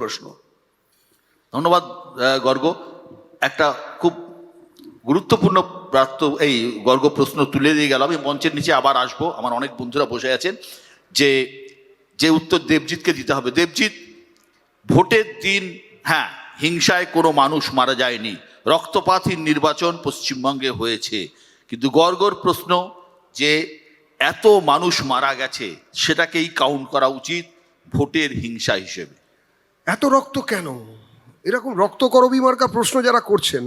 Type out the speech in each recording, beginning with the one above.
প্রশ্ন। ধন্যবাদ গর্গ। একটা খুব গুরুত্বপূর্ণ এই গর্গ প্রশ্ন তুলে দিয়ে গেল। আমি মঞ্চের নিচে আবার আসবো, আমার অনেক বন্ধুরা বসে আছেন, যে উত্তর দেবজিৎকে দিতে হবে। দেবজিৎ, ভোটের দিন হ্যাঁ হিংসায় কোনো মানুষ মারা যায়নি, রক্তপাতহীন নির্বাচন পশ্চিমবঙ্গে হয়েছে, কিন্তু গর্গর প্রশ্ন যে এত মানুষ মারা গেছে সেটাকেই কাউন্ট করা উচিত ভোটের হিংসা হিসেবে। এত রক্ত কেন? এরকম রক্ত করবি মার্কা প্রশ্ন যারা করছেন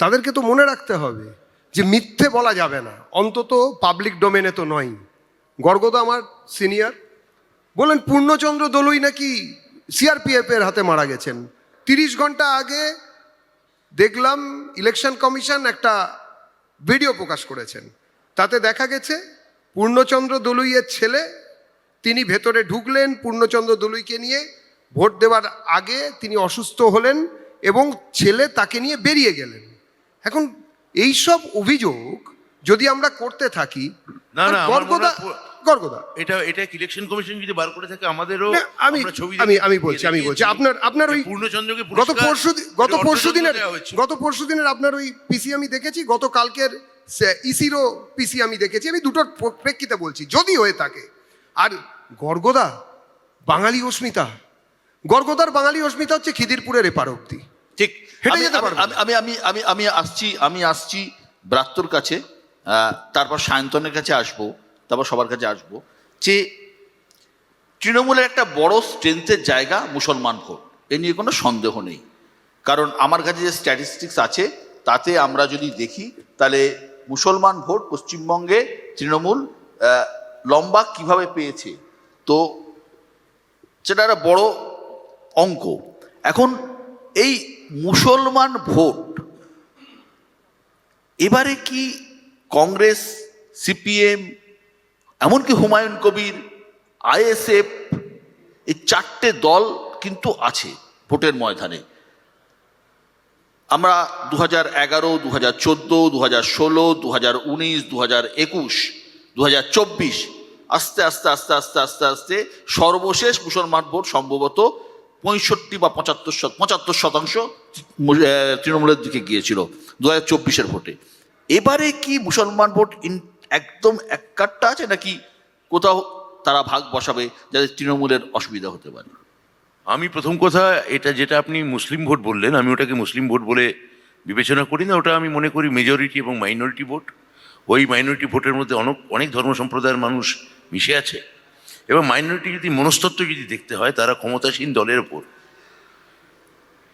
তাদেরকে তো মনে রাখতে হবে যে মিথ্যে বলা যাবে না, অন্তত পাবলিক ডোমেনে তো নয়। গর্গদা আমার সিনিয়র বললেন পূর্ণচন্দ্র দলুই নাকি সিআরপিএফ এর হাতে মারা গেছেন। 30 ঘন্টা আগে দেখলাম ইলেকশন কমিশন একটা ভিডিও প্রকাশ করেছেন, তাতে দেখা গেছে পূর্ণচন্দ্র দলুইয়ের ছেলে তিনি ভেতরে ঢুকলেন পূর্ণচন্দ্র দলুইকে নিয়ে, ভোট দেওয়ার আগে তিনি অসুস্থ হলেন এবং ছেলে তাকে নিয়ে বেরিয়ে গেলেন। এখন এই সব অভিযোগ যদি আমরা করতে থাকি, না না গর্গদা এটা ইলেকশন কমিশন যদি বার করে থাকে আমাদেরও আমি বলছি আপনার ওই পূর্ণচন্দ্রকে গত পরশুদিনের আপনার ওই পিসি আমি দেখেছি, গতকালকের ইসিরও পিসি আমি দেখেছি, আমি দুটোর প্রেক্ষিতে বলছি যদি হয়ে থাকে। আর গর্গদা বাঙালি অস্মিতা, গর্গদার বাঙালি অস্মিতা হচ্ছে খিদিরপুরের এপার অব্দি, ঠিক হেঁটে যেতে পারবে। আমি আসছি ব্রাত্যর কাছে, তারপর সায়ন্তনের কাছে আসবো, তারপর সবার কাছে আসবো। যে তৃণমূলের একটা বড় স্ট্রেংথের জায়গা মুসলমান ভোট, এ নিয়ে কোনো সন্দেহ নেই। কারণ আমার কাছে যে স্ট্যাটিস্টিক্স আছে তাতে আমরা যদি দেখি তাহলে মুসলমান ভোট পশ্চিমবঙ্গে তৃণমূল লম্বা কিভাবে পেয়েছে, তো সেটা একটা বড় অঙ্ক। এখন এই মুসলমান ভোট এবারে কি কংগ্রেস, সিপিএম, এমনকি হুমায়ুন কবির, আইএসএফ, এই 4টে দল কিন্তু আছে ভোটের ময়দানে। আমরা 2011, 2014, 2016, 2019, 2021, 2024 আস্তে আস্তে আস্তে আস্তে আস্তে আস্তে সর্বশেষ মুসলমান ভোট সম্ভবত 65 বা 75% তৃণমূলের দিকে গিয়েছিল 2024-এর ভোটে। এবারে কি মুসলমান ভোট একদম এককাট্টা আছে, নাকি কোথাও তারা ভাগ বসাবে যাতে তৃণমূলের অসুবিধা হতে পারে? আমি প্রথম কথা, এটা যেটা আপনি মুসলিম ভোট বললেন, আমি ওটাকে মুসলিম ভোট বলে বিবেচনা করি না। ওটা আমি মনে করি মেজরিটি এবং মাইনরিটি ভোট। ওই মাইনরিটি ভোটের মধ্যে অনেক ধর্ম সম্প্রদায়ের মানুষ মিশে আছে, এবং মাইনরিটি যদি মনস্তত্ত্ব যদি দেখতে হয়, তারা ক্ষমতাসীন দলের ওপর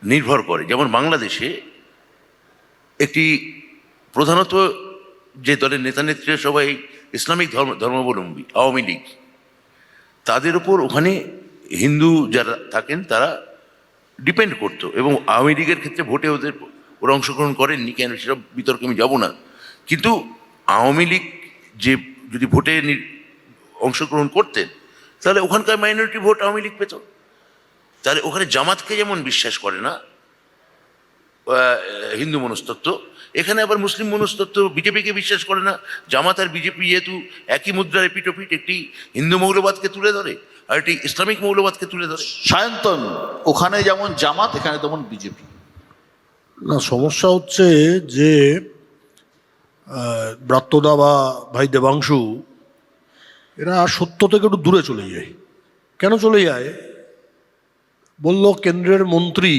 নির্ভর করে। যেমন বাংলাদেশে একটি প্রধানত যে দলের নেতা নেত্রীরা সবাই ইসলামিক ধর্মাবলম্বী, আওয়ামী লীগ, তাদের উপর ওখানে হিন্দু যারা থাকেন তারা ডিপেন্ড করতো, এবং আওয়ামী লীগের ক্ষেত্রে ভোটে ওরা অংশগ্রহণ করেননি, কেন সেসব বিতর্কে আমি যাব না। কিন্তু আওয়ামী লীগ যে যদি ভোটে অংশগ্রহণ করতেন তাহলে ওখানকার মাইনরিটি ভোট আওয়ামী লীগ পেত। তাহলে ওখানে জামাতকে যেমন বিশ্বাস করে না হিন্দু মনস্তত্ত্ব, এখানে আবার মুসলিম মনস্তত্ত্ব বিজেপিকে বিশ্বাস করে না। জামাত আর বিজেপি যেহেতু একই মুদ্রার এপিটোপিট, একটি হিন্দু মৌলবাদকে তুলে ধরে আর একটি ইসলামিক মৌলবাদকে তুলে ধরে। সায়ন্তন, ওখানে যেমন জামাত এখানে তেমন বিজেপি। না, সমস্যা হচ্ছে যে ব্রাত্যদা বা ভাই দেবাংশু এরা সত্য থেকে একটু দূরে চলে যায়। কেন চলে যায়? বলল কেন্দ্রের মন্ত্রী,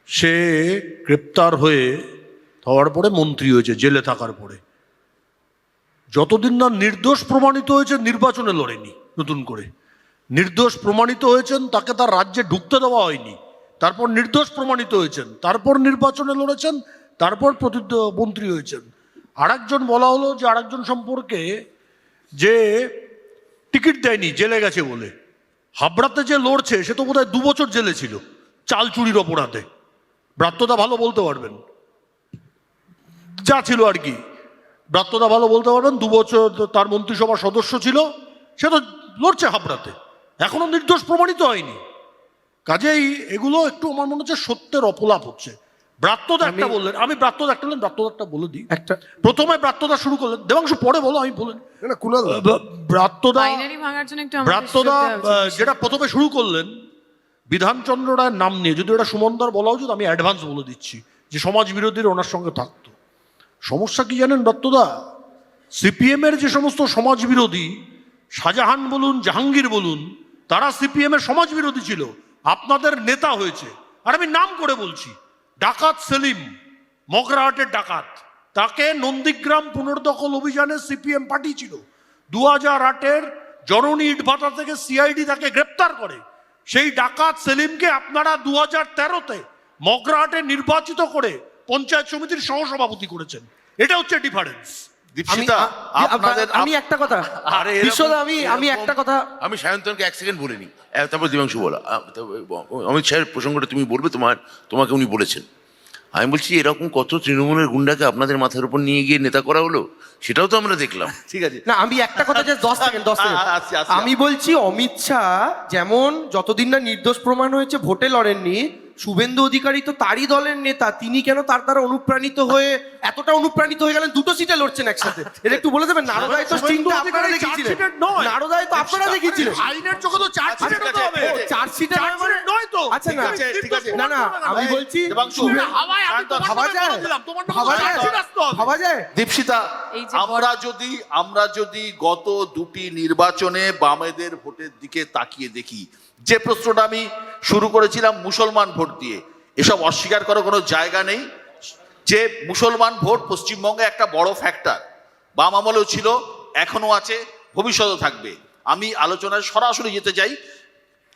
সে গ্রেপ্তার হওয়ার পরে মন্ত্রী হয়েছে জেলে থাকার পরে। যতদিন না নির্দোষ প্রমাণিত হয়েছে নির্বাচনে লড়েনি, নতুন করে নির্দোষ প্রমাণিত হয়েছেন তাকে তার রাজ্যে ঢুকতে দেওয়া হয়নি, তারপর নির্দোষ প্রমাণিত হয়েছেন, তারপর নির্বাচনে লড়েছেন, তারপর মন্ত্রী হয়েছেন। আরেকজন বলা হলো যে আরেকজন সম্পর্কে যে টিকিট দেয়নি, জেলে গেছে বলে। হাবড়াতে যে লড়ছে সে তো বোধহয় 2 বছর জেলে ছিল চাল চুরির অপরাধে। ব্রাত্যদা ভালো বলতে পারবেন, যা ছিল আর কি, ব্রাত্যদা ভালো বলতে পারবেন। 2 বছর তার মন্ত্রিসভার সদস্য ছিল, সে তো লড়ছে হাবড়াতে, এখনো নির্দোষ প্রমাণিত হয়নি। কাজেই এগুলো একটু আমার মনে হচ্ছে সত্যের অপলাপ হচ্ছে। ব্রাত্যদা একটা বললেন, আমি ব্রাত্যদা একটা বললেন, ব্রাত্যদা একটা বলে দিই। একটা প্রথমে ব্রাত্যদা শুরু করলেন, দেবাংশু পরে বলো, আমি বলেন ব্রাত্যদা যেটা প্রথমে শুরু করলেন বিধানচন্দ্র রায়ের নাম নিয়ে যদি ওটা সুমনদার বলা উচিত, আমি অ্যাডভান্স বলে দিচ্ছি যে সমাজ বিরোধীরা ওনার সঙ্গে থাকতো। সমস্যা কি জানেন দত্তদা, সিপিএমের যে সমস্ত সমাজ বিরোধী, শাহজাহান বলুন জাহাঙ্গীর বলুন, তারা সিপিএমের সমাজ বিরোধী ছিল, আপনাদের নেতা হয়েছে। আর আমি নাম করে বলছি, ডাকাত সেলিম, মগরাহাটের ডাকাত, তাকে নন্দীগ্রাম পুনর্দখল অভিযানে সিপিএম পাঠিয়েছিল। 2008-এর জননী ইটভাটা থেকে সিআইডি তাকে গ্রেপ্তার করে। সেই ডাকাত সেলিমকে আপনারা 2013-তে মগরাহাটে নির্বাচিত করে পঞ্চায়েত সমিতির সহসভাপতি করেছেন। এটা হচ্ছে ডিফারেন্স। দীপশিতা, আমি একটা কথা, আরে এরকম- বিশদ আমি একটা কথা, আমি সায়ন্তনকে এক সেকেন্ড বলে নিই, তারপর দিবাংশু বলা। অমিত শাহের প্রসঙ্গটা তুমি বলবে, তোমাকে উনি বলেছেন। আমি বলছি এরকম কত তৃণমূলের গুন্ডাকে আপনাদের মাথার উপর নিয়ে গিয়ে নেতা করা হলো, সেটাও তো আমরা দেখলাম। ঠিক আছে, না আমি একটা কথা জাস্ট 10 সেকেন্ড আসছি। আমি বলছি অমিত শাহ যেমন যতদিন না নির্দোষ প্রমাণ হয়েছে ভোটে লড়েননি, শুভেন্দু অধিকারী তো তারই দলের নেতা, তিনি কেন তার দ্বারা অনুপ্রাণিত হয়ে এতটা অনুপ্রাণিত হয়ে গেলেন, দুটো সিটে লড়ছেন একসাথে? এটা একটু বলে দেবেন। নারদায় তো স্টিংটা আপনারা দেখিয়েছিলেন, নারদায় তো আপনারা দেখিয়েছিলেন। আইনের চোখে তো চার্জশিটের হতে হবে। ও, চার্জশিটে নয় তো। আচ্ছা না, ঠিক আছে। না না আমি বলছি দেবাংশু, হাওয়ায় আমি তোমার ভাবা নামে যায়? বলে দিলাম, তোমার নামে ভাবা যায়? চার্জশিট আসতে হবে। ভাবা যায়? দীপশিতা, এই যে আমরা যদি গত দুটি নির্বাচনে বামেদের ভোটের দিকে তাকিয়ে দেখি, যে প্রশ্নটা আমি শুরু করেছিলাম মুসলমান ভোট দিয়ে, এসব অস্বীকার করার কোনো জায়গা নেই যে মুসলমান ভোট পশ্চিমবঙ্গে একটা বড় ফ্যাক্টর। বাম আমলেও ছিল, এখনো আছে, ভবিষ্যতেও থাকবে। আমি আলোচনায় সরাসরি যেতে চাই।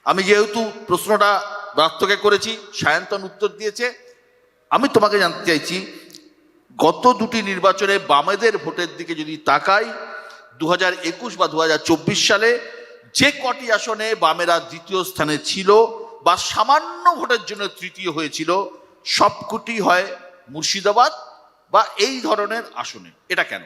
আমি যেহেতু প্রশ্নটা ব্রাত্যকে করেছি, সায়ন্তন উত্তর দিয়েছে, আমি তোমাকে জানতে চাইছি, গত দুটি নির্বাচনে বামেদের ভোটের দিকে যদি তাকাই, 2021 বা 2024 সালে যে কটি আসনে বামেরা দ্বিতীয় স্থানে ছিল বা সামান্য ভোটের জন্য তৃতীয় হয়েছিল, সবকটি হয় মুর্শিদাবাদ বা এই ধরনের আসনে। এটা কেন?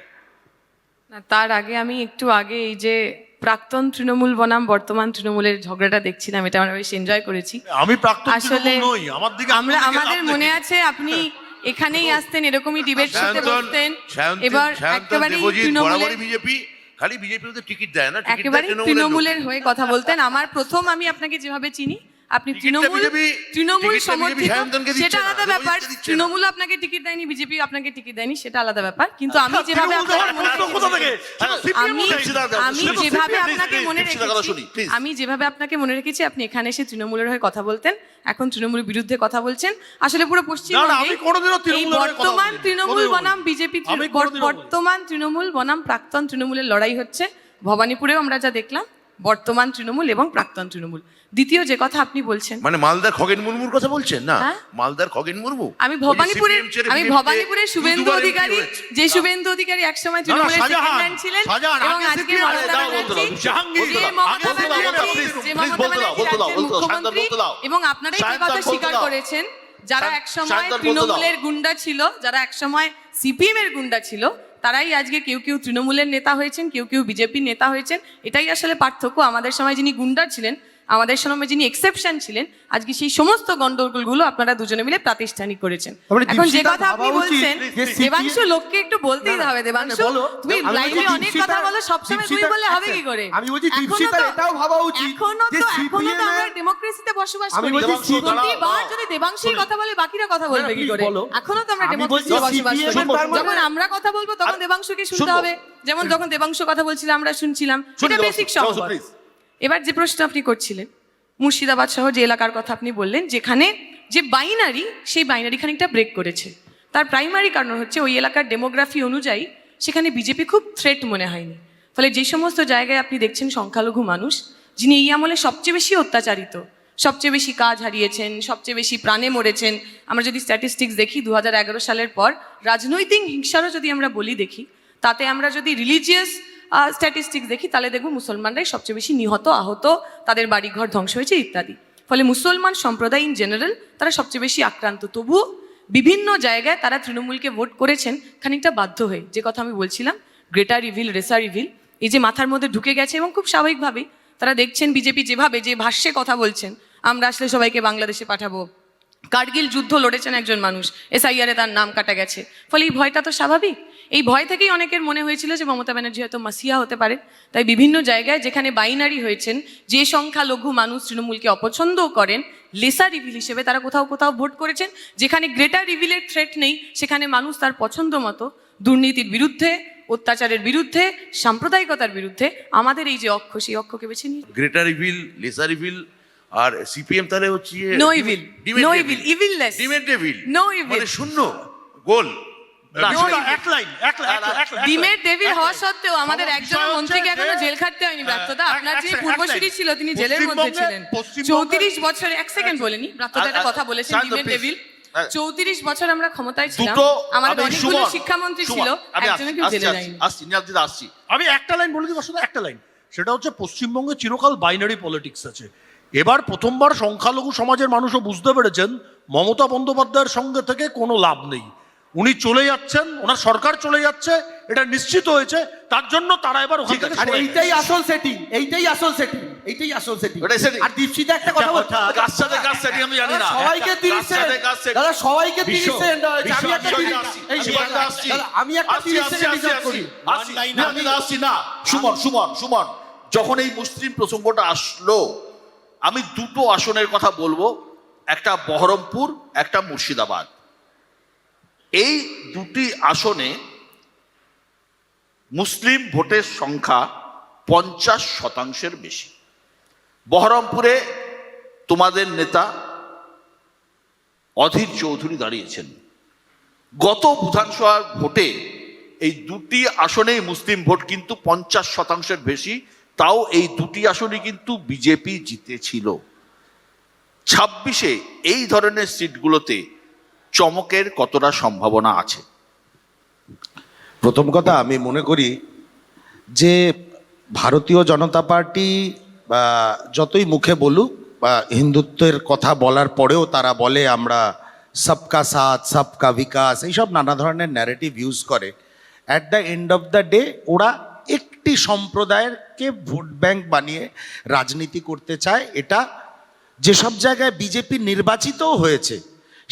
না, তার আগে আমি একটু আগে এই যে প্রাক্তন তৃণমূল বনাম বর্তমান তৃণমূলের ঝগড়াটা দেখছিলাম, এটা আমরা বেশ এনজয় করেছি। আমি প্রাক্তন আসলে তৃণমূল নই, আমার দিকে আমাদের মনে আছে আপনি এখানেই আসতেন, এরকমই ডিবেট করতে সায়ন্তন, বসতেন, সায়ন্তন, এবার সায়ন্তন একেবারেই দেবজিৎ তৃণমূলের বরাবরই বিজেপি, খালি বিজেপি তো টিকিট দেয় না, টিকিট দেয় একেবারে তৃণমূলের লোক। তৃণমূলের হয়ে কথা বলতেন। আমার প্রথম আমি আপনাকে যেভাবে চিনি, আপনি টিকিটটা তৃণমূল টিকিটটা সমর্থিত, সায়ন্তনকে দিচ্ছে সেটা না, আলাদা ব্যাপার। দেবজিৎকে দিচ্ছে না। তৃণমূল আপনাকে টিকিট দেয়নি, বিজেপি আপনাকে টিকিট দেয়নি, সেটা আলাদা ব্যাপার। কিন্তু আমি আচ্ছা, যেভাবে তৃণমূল দেওয়ার আপনাকে মনে প্রশ্ন কোথা থেকে? আমি যেভাবে আপনাকে মনে রেখেছি, আপনি এখানে এসে তৃণমূলের হয়ে কথা বলতেন, এখন তৃণমূলের বিরুদ্ধে কথা বলছেন। আসলে পুরো না, পশ্চিমবঙ্গে আমি কোনোদিনও এই তৃণমূলের হয়ে কথা বর্তমান বলিনি। তৃণমূল কোনোদিনও বনাম বলিনি। বিজেপি, আমি কোনোদিনও বলিনি। বর্তমান তৃণমূল বনাম প্রাক্তন তৃণমূলের লড়াই হচ্ছে। ভবানীপুরেও আমরা যা দেখলাম, বর্তমান তৃণমূল এবং প্রাক্তন তৃণমূল। দ্বিতীয় যে কথা আপনি বলছেন, মানে মালদার খগেন মুর্মুর কথা বলছেন না? হ্যাঁ? মালদার খগেন মুর্মু, আমি ভবানীপুরের ওই যে CPM ছেড়ে আমি BJP তে ভবানীপুরের শুভেন্দু দুবার MP অধিকারী, হয়েছে। যে শুভেন্দু অধিকারী একসময় তৃণমূলের শাহজাহান, সেকেন্ড হ্যান্ড ছিলেন শাহজাহান, এবং আগে আজকে CPM মমতা দাও, বলতে দাও, ব্যানার্জি, জাহাঙ্গীর, যে আগে মমতা বলতে দাও, ব্যানার্জি, please, যে please মমতা বলতে দাও, ব্যানার্জি বলতে দাও, রাজ্যের বলতে দাও, মুখ্যমন্ত্রী, বলতে দাও। এবং আপনারাই যে শায়ন কথা বলতে স্বীকার দাও। করেছেন, যারা একসময় শায়ন বলতে দাও। তৃণমূলের গুন্ডা ছিল, যারা একসময় সিপিএম এর গুন্ডা ছিল, তারাই আজকে কেউ কেউ তৃণমূলের নেতা হয়েছেন, কেউ কেউ বিজেপির নেতা হয়েছেন। এটাই আসলে পার্থক্য। আমাদের সময় যিনি গুন্ডা ছিলেন, আমাদের সময় যিনি এক্সেপশন ছিলেন, আজকে সেই সমস্ত গন্ডগোলগুলো আপনারা দুজনে মিলে প্রাতিষ্ঠানিক করেছেন। তারপরে এখন যে দীপশিতা কথা আপনি ভাবা উচিত বলছেন, যে দেবাংশু, লোককে একটু বলতেই হবে। দেবাংশু, বলো, তুমি আমি লাইভে বলছি অনেক দীপশিতা- কথা বলো, সবসময় তুমি বললে হবে কি করে? আমি বলছি এখনো দীপশিতার তো- এটাও ভাবা উচিত এখনো যে তো CPM আমরা এর- ডেমোক্রেসিতে বসবাস আমি করি। বলছি প্রতিবার যদি দেবাংশী কথা বলে, বাকিরা কথা বলবে কি please করে? বলো। এখনো তো আমরা আমি বলছি ডেমোক্রেসিতে বসবাস CPM করি। এর তার মানে- যখন আমরা কথা বলবো তখন দেবাংশুকে শুনতে শুনবো। হবে, যেমন যখন দেবাংশু কথা বলছিল আমরা শুনছিলাম। শুনি এটা দেবাংশু, বেসিক দেবাংশু, সম্ভব। please। এবার যে প্রশ্ন আপনি করছিলেন, মুর্শিদাবাদ সহ যে এলাকার কথা আপনি বললেন, যেখানে যে বাইনারি, সেই বাইনারি খানিকটা ব্রেক করেছে। তার প্রাইমারি কারণ হচ্ছে ওই এলাকার ডেমোগ্রাফি অনুযায়ী সেখানে বিজেপি খুব থ্রেট মনে হয়নি। ফলে যে সমস্ত জায়গায় আপনি দেখছেন সংখ্যালঘু মানুষ, যিনি এই আমলে সবচেয়ে বেশি অত্যাচারিত, সবচেয়ে বেশি কাজ হারিয়েছেন, সবচেয়ে বেশি প্রাণে মরেছেন। আমরা যদি স্ট্যাটিস্টিক্স দেখি 2011 সালের পর, রাজনৈতিক হিংসারও যদি আমরা বলি দেখি, তাতে আমরা যদি রিলিজিয়াস স্ট্যাটিস্টিক্স দেখি, তাহলে দেখব মুসলমানরাই সবচেয়ে বেশি নিহত, আহত, তাদের বাড়িঘর ধ্বংস হয়েছে ইত্যাদি। ফলে মুসলমান সম্প্রদায় ইন জেনারেল তারা সবচেয়ে বেশি আক্রান্ত। তবুও বিভিন্ন জায়গায় তারা তৃণমূলকে ভোট করেছেন খানিকটা বাধ্য হয়ে। যে কথা আমি বলছিলাম, গ্রেটার রিভিল, রেসার রিভিল, এই যে মাথার মধ্যে ঢুকে গেছে, এবং খুব স্বাভাবিকভাবেই তারা দেখছেন বিজেপি যেভাবে, যে ভাষ্যে কথা বলছেন, আমরা আসলে সবাইকে বাংলাদেশে পাঠাবো, কার্গিল যুদ্ধ লড়েছেন একজন মানুষ, SIR-এ তার নাম কাটা গেছে, ফলে এই ভয়টা তো স্বাভাবিক। এই ভয় থেকেই অনেকের মনে হয়েছিল যে মমতা ব্যানার্জি হয়তো মাসিয়া হতে পারে। তাই বিভিন্ন জায়গায় যেখানে বাইনারি হয়েছেন, যে সংখ্যালঘু মানুষ তৃণমূলকে অপছন্দ করেন লেসার রিভিল হিসেবে, তারা কোথাও কোথাও ভোট করেছেন। যেখানে গ্রেটার রিভিলের থ্রেট নেই, সেখানে মানুষ তার পছন্দ মতো দুর্নীতির বিরুদ্ধে, অত্যাচারের বিরুদ্ধে, সাম্প্রদায়িকতার বিরুদ্ধে আমাদের এই যে অক্ষ, সেই অক্ষকে বেছে নিয়ে গ্রেটার ইভিল, লেসার ইভিল, আর সিপিএম তাহলে হচ্ছে No evil. No evil. Evilless. Demat devil, No evil. মানে শূন্য গোল। ডিমের ডেভিল হওয়া সত্ত্বেও আমাদের একজন মন্ত্রীকে এখনো জেল খাটতে হয়নি ব্রাত্যদা। আপনার যিনি পূর্বসূরি ছিল তিনি জেলের মধ্যে ছিলেন 34 বছরে। এক সেকেন্ড বলেনি, ব্রাত্যদা একটা কথা বলেছেন ডিমের ডেভিল। 34 বছর আমরা ক্ষমতায় ছিলাম, আমাদের অনেকগুলো শিক্ষামন্ত্রী ছিল, একজনও কেউ জেলে যায়নি। আসছি আমি একটা লাইন বলে দিই শুধু একটা লাইন, সেটা হচ্ছে পশ্চিমবঙ্গে চিরকাল বাইনারি পলিটিক্স আছে। এবার প্রথমবার সংখ্যালঘু সমাজের মানুষও বুঝতে পেরেছেন মমতা বন্দ্যোপাধ্যায়ের সঙ্গে থেকে কোনো লাভ নেই। উনি চলে যাচ্ছেন, ওনার সরকার চলে যাচ্ছে, এটা নিশ্চিত হয়েছে। তার জন্য তারা এবার ওখান থেকে আর এইটাই আসল সেটিং, এইটাই আসল সেটিং, এইটাই আসল সেটিং। ওটাই setting। আর দীপশিতা একটা কথা বলছে, কার সাথে কার setting আমি জানি না। সবাইকে 30 সেকেন্ড, দাদা সবাইকে 30 সেকেন্ড, আমি একটা 30 এই দাদা আমি একটা 30 সেকেন্ড রিজার্ভ করি। আসছি না। সুমন, যখন এই মুসলিম প্রসঙ্গটা আসলো, আমি দুটো আসনের কথা বলবো, একটা বহরমপুর, একটা মুর্শিদাবাদ। এই দুটি আসনে মুসলিম ভোটের সংখ্যা 50% বেশি। বহরমপুরে তোমাদের নেতা অধীর চৌধুরী দাঁড়িয়েছেন। গত বিধানসভা ভোটে এই দুটি আসনেই মুসলিম ভোট কিন্তু 50% বেশি, তাও এই দুটি আসনই কিন্তু বিজেপি জিতেছিল। 26-এ এই ধরনের সিটগুলোতে চমকের কতটা সম্ভাবনা আছে? প্রথম কথা, আমি মনে করি যে ভারতীয় জনতা পার্টি যতই মুখে বলুক বা হিন্দুত্বের কথা বলার পরেও তারা বলে আমরা সবকা সাথ, সবকা বিকাশ, এইসব নানা ধরনের ন্যারেটিভ ইউজ করে। At the end of the day ওরা একটি সম্প্রদায়েরকে ভোট ব্যাংক বানিয়ে রাজনীতি করতে চায়। এটা যেসব জায়গায় বিজেপি নির্বাচিতও হয়েছে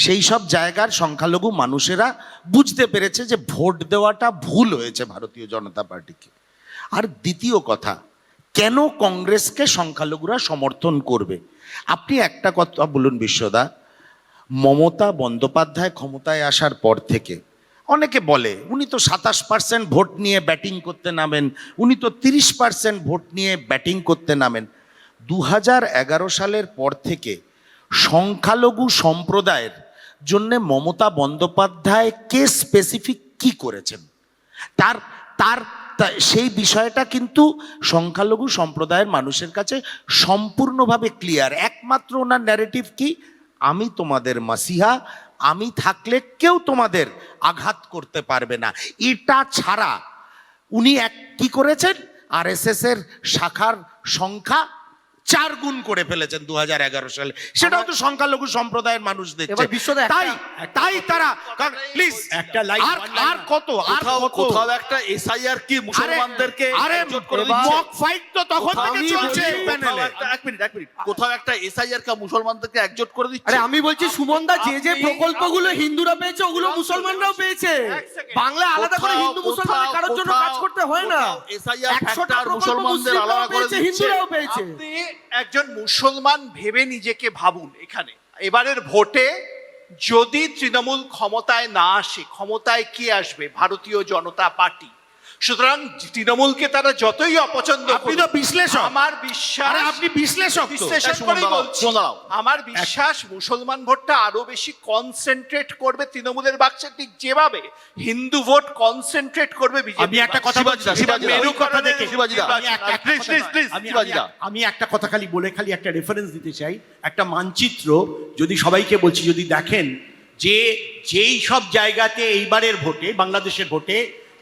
সেই সব জায়গার সংখ্যালঘু মানুষেরা বুঝতে পেরেছে যে ভোট দেওয়াটা ভুল হয়েছে ভারতীয় জনতা পার্টিকে। আর দ্বিতীয় কথা, কেন কংগ্রেসকে সংখ্যালঘুরা সমর্থন করবে? আপনি একটা কথা বলুন বিশ্বদা, মমতা বন্দ্যোপাধ্যায় ক্ষমতায় আসার পর থেকে অনেকে বলে উনি তো 27% ভোট নিয়ে ব্যাটিং করতে নামেন, উনি তো 30% ভোট নিয়ে ব্যাটিং করতে নামেন। 2011 সালের পর থেকে সংখ্যালঘু সম্প্রদায়ের জন্য মমতা বন্দ্যোপাধ্যায় কে স্পেসিফিক কি করেছেন তার তার সেই বিষয়টা কিন্তু সংখ্যালঘু সম্প্রদায়ের মানুষের কাছে সম্পূর্ণভাবে ক্লিয়ার। একমাত্র ওনার ন্যারেটিভ কি, আমি তোমাদের মাসিহা, আমি থাকলে কেউ তোমাদের আঘাত করতে পারবে না। এটা ছাড়া উনি কি করেছেন, আরএসএস এর শাখার সংখ্যা 4 গুণ করে ফেলেছেন 2011 সালে। সেটাও তো সংখ্যালঘু সম্প্রদায়ের মানুষ দেখছে। তাই তারা প্লিজ একটা লাইন, আর কত কোথাও একটা এসআইআর কি মুসলমানদেরকে একজোট করে দিচ্ছে? মক ফাইট তো তখন থেকে চলছে প্যানেলে। এক মিনিট, কোথাও একটা এসআইআর কা মুসলমানদেরকে একজোট করে দিচ্ছে? আরে আমি বলছি সুমনদা, যে প্রকল্পগুলো হিন্দুরা পেয়েছে ওগুলো মুসলমানরাও পেয়েছে। বাংলা আলাদা করে হিন্দু মুসলমান কারোর জন্য কাজ করতে হয় না। এসআইআর ফ্যাক্টর মুসলমানদের আলাদা করে দিচ্ছে, হিন্দুরাও পেয়েছে। আপনি একজন মুসলমান ভেবে নিজেকে ভাবুন, এখানে এবারের ভোটে যদি তৃণমূল ক্ষমতায় না আসে, ক্ষমতায় কে আসবে? ভারতীয় জনতা পার্টি। সুতরাং তৃণমূলকে তারা যতই অপছন্দ আপনি তো বিশ্লেষক, আমার বিশ্বাস, আপনি বিশ্লেষণ করেই বলছি, আমার বিশ্বাস মুসলমান ভোটটা আরো বেশি কনসেন্ট্রেট করবে তৃণমূলের বাক্সে, ঠিক যেভাবে হিন্দু ভোট কনসেন্ট্রেট করবে বিজেপি। আমি একটা কথা বলছি, আমি একটা কথা খালি বলে খালি একটা রেফারেন্স দিতে চাই। একটা মানচিত্র যদি সবাইকে বলছি, যদি দেখেন যে যেই সব জায়গাতে এইবারের ভোটে, বাংলাদেশের ভোটে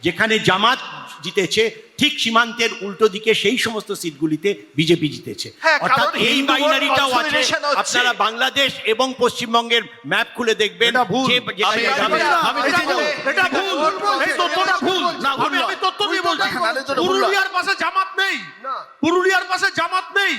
যেখানে জামাত জিতেছে, ঠিক সীমান্তের উল্টো দিকে সেই সমস্ত সিটগুলিতে বিজেপি জিতেছে। অর্থাৎ এই বাইনারিটাও আছে। আপনারা বাংলাদেশ এবং পশ্চিমবঙ্গের ম্যাপ খুলে দেখবেন। পুরুলিয়ার পাশে জামাত নেই, পুরুলিয়ার পাশে জামাত নেই।